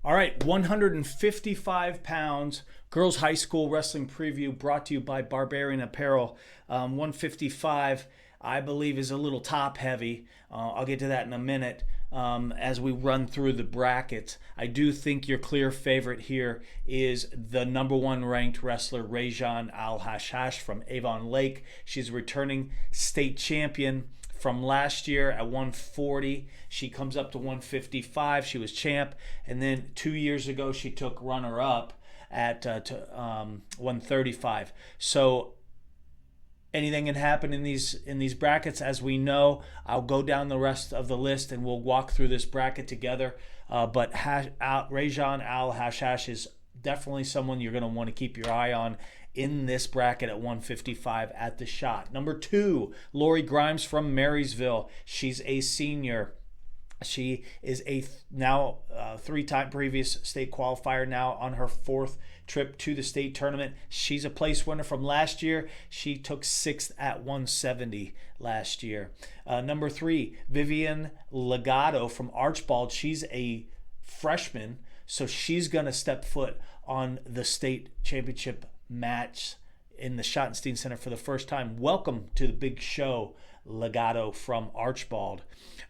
All right, 155 pounds, girls high school wrestling preview brought to you by Barbarian Apparel. 155, I believe, is a little top heavy. I'll get to that in a minute as we run through the brackets. I do think your clear favorite here is the number one ranked wrestler, Rajan Al-Hashash from Avon Lake. She's a returning state champion from last year at 140. She comes up to 155. She was champ. And then 2 years ago, she took runner-up at 135. So anything can happen in these brackets, as we know. I'll go down the rest of the list and we'll walk through this bracket together. But Rajan Al-Hashash is definitely someone you're going to want to keep your eye on in this bracket at 155 at the shot. Number 2, Lori Grimes from Marysville. She's a senior. She is a now three-time previous state qualifier, now on her 4th trip to the state tournament. She's a place winner from last year. She took 6th at 170 last year. Number 3, Vivian Legato from Archbald. She's a freshman, so she's going to step foot on the state championship match in the Schottenstein Center for the first time. Welcome to the big show, Legato from Archbald.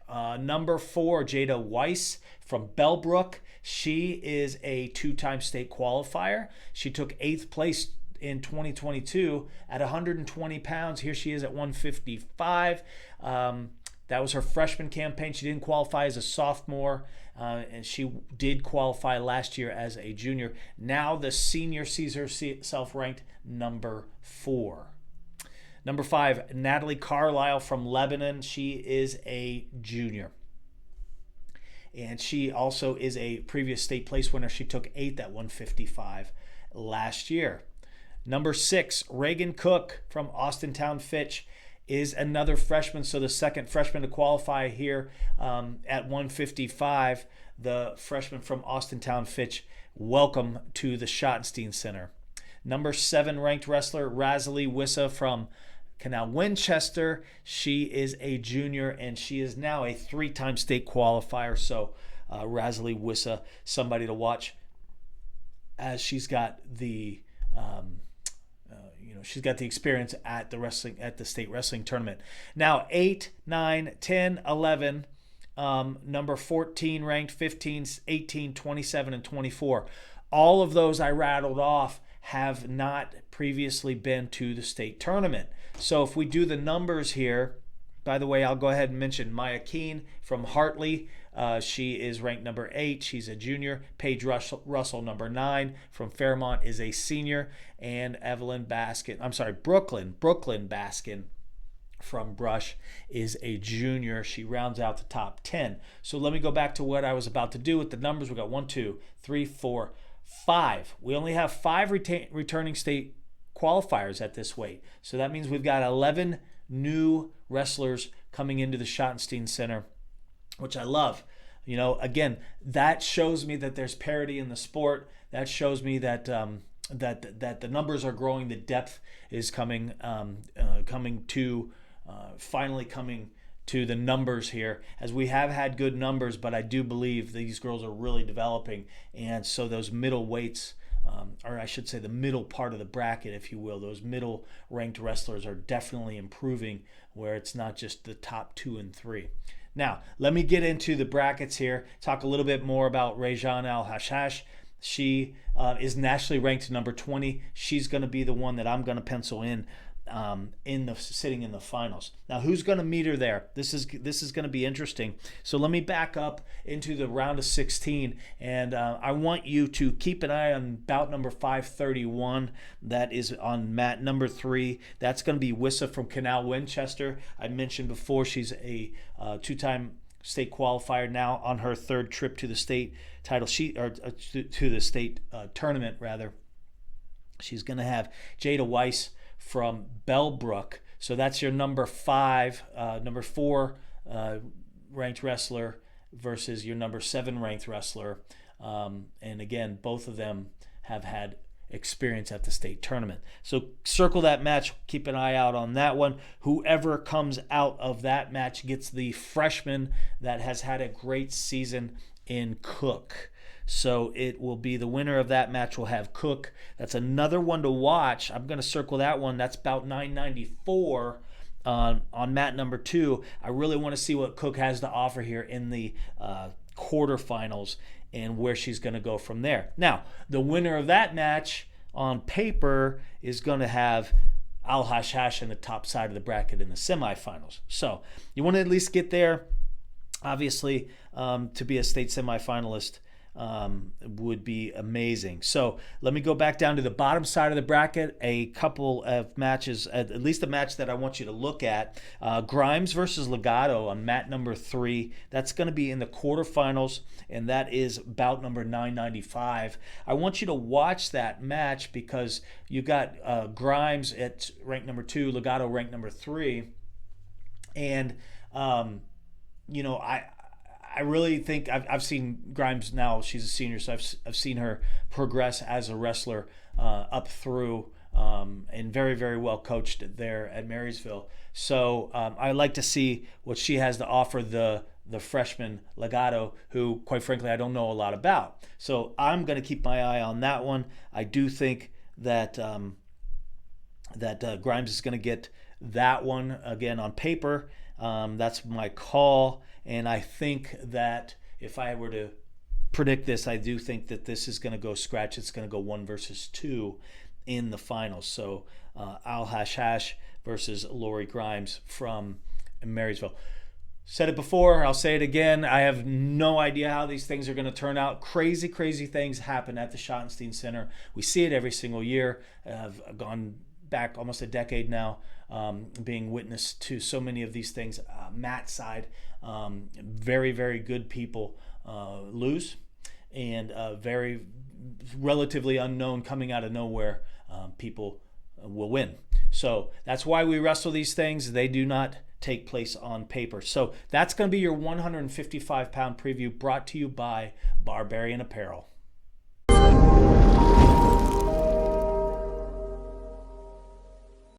Number 4, Jada Weiss from Bellbrook. She is a 2-time state qualifier. She took 8th place in 2022 at 120 pounds. Here she is at 155. That was her freshman campaign. She didn't qualify as a sophomore, and she did qualify last year as a junior. Now the senior sees herself ranked number 4. Number 5, Natalie Carlisle from Lebanon. She is a junior. And she also is a previous state place winner. She took 8th at 155 last year. Number 6, Reagan Cook from Austintown Fitch is another freshman, so the second freshman to qualify here at 155. The freshman from Austintown Fitch. Welcome to the Schottenstein Center. Number 7 ranked wrestler, Razalee Wissa from Canal Winchester. She is a junior, and she is now a 3-time state qualifier. So Razalee Wissa, somebody to watch, as she's got the she's got the experience at the state wrestling tournament. Now 8, 9, 10, 11, number 14 ranked, 15, 18, 27, and 24. All of those I rattled off have not previously been to the state tournament. So if we do the numbers here, by the way, I'll go ahead and mention Maya Keene from Hartley. She is ranked number 8. She's a junior. Paige Russell, number 9, from Fairmont, is a senior. And Brooklyn Baskin from Brush is a junior. She rounds out the top 10. So let me go back to what I was about to do with the numbers. We got 1, 2, 3, 4, 5. We only have 5 returning state qualifiers at this weight. So that means we've got 11 new wrestlers coming into the Schottenstein Center, which I love. Again, that shows me that there's parity in the sport. That shows me that that the numbers are growing. The depth is coming finally coming to the numbers here, as we have had good numbers, but I do believe these girls are really developing. And so those middle weights, or I should say the middle part of the bracket, if you will, those middle ranked wrestlers are definitely improving, where it's not just the top 2 and 3. Now, let me get into the brackets here, talk a little bit more about Rajan Al-Hashash. She is nationally ranked number 20. She's going to be the one that I'm going to pencil in sitting in the finals. Now, who's going to meet her there? This is going to be interesting. So let me back up into the round of 16, and I want you to keep an eye on bout number 531. That is on mat number 3. That's going to be Wissa from Canal Winchester. I mentioned before she's a 2-time state qualifier, now on her 3rd trip to the state title. To the state tournament rather. She's going to have Jada Weiss from Bellbrook. So that's your number 4 ranked wrestler versus your number 7 ranked wrestler. And again, both of them have had experience at the state tournament. So circle that match. Keep an eye out on that one. Whoever comes out of that match gets the freshman that has had a great season in Cook. So it will be the winner of that match will have Cook. That's another one to watch. I'm going to circle that one. That's about 994 on mat number 2. I really want to see what Cook has to offer here in the quarterfinals and where she's going to go from there. Now, the winner of that match on paper is going to have Al Hashash in the top side of the bracket in the semifinals. So you want to at least get there. Obviously, to be a state semifinalist would be amazing. So let me go back down to the bottom side of the bracket. A couple of matches, at least a match that I want you to look at. Grimes versus Legato on mat number 3. That's going to be in the quarterfinals, and that is bout number 995. I want you to watch that match because you got Grimes at rank number 2, Legato rank number 3, and I really think I've seen Grimes now. She's a senior, so I've seen her progress as a wrestler up through and very, very well coached there at Marysville. So I like to see what she has to offer the freshman Legato, who, quite frankly, I don't know a lot about. So I'm going to keep my eye on that one. I do think that Grimes is going to get that one again on paper. That's my call. And I think that if I were to predict this, I do think that this is going to go scratch. It's going to go 1 versus 2 in the finals. So Al Hashash versus Lori Grimes from Marysville. Said it before, I'll say it again. I have no idea how these things are going to turn out. Crazy, crazy things happen at the Schottenstein Center. We see it every single year. I've gone back almost a decade now, being witness to so many of these things. Matt's side, very, very good people lose, and very relatively unknown, coming out of nowhere, people will win. So that's why we wrestle these things. They do not take place on paper. So that's going to be your 155-pound preview, brought to you by Barbarian Apparel.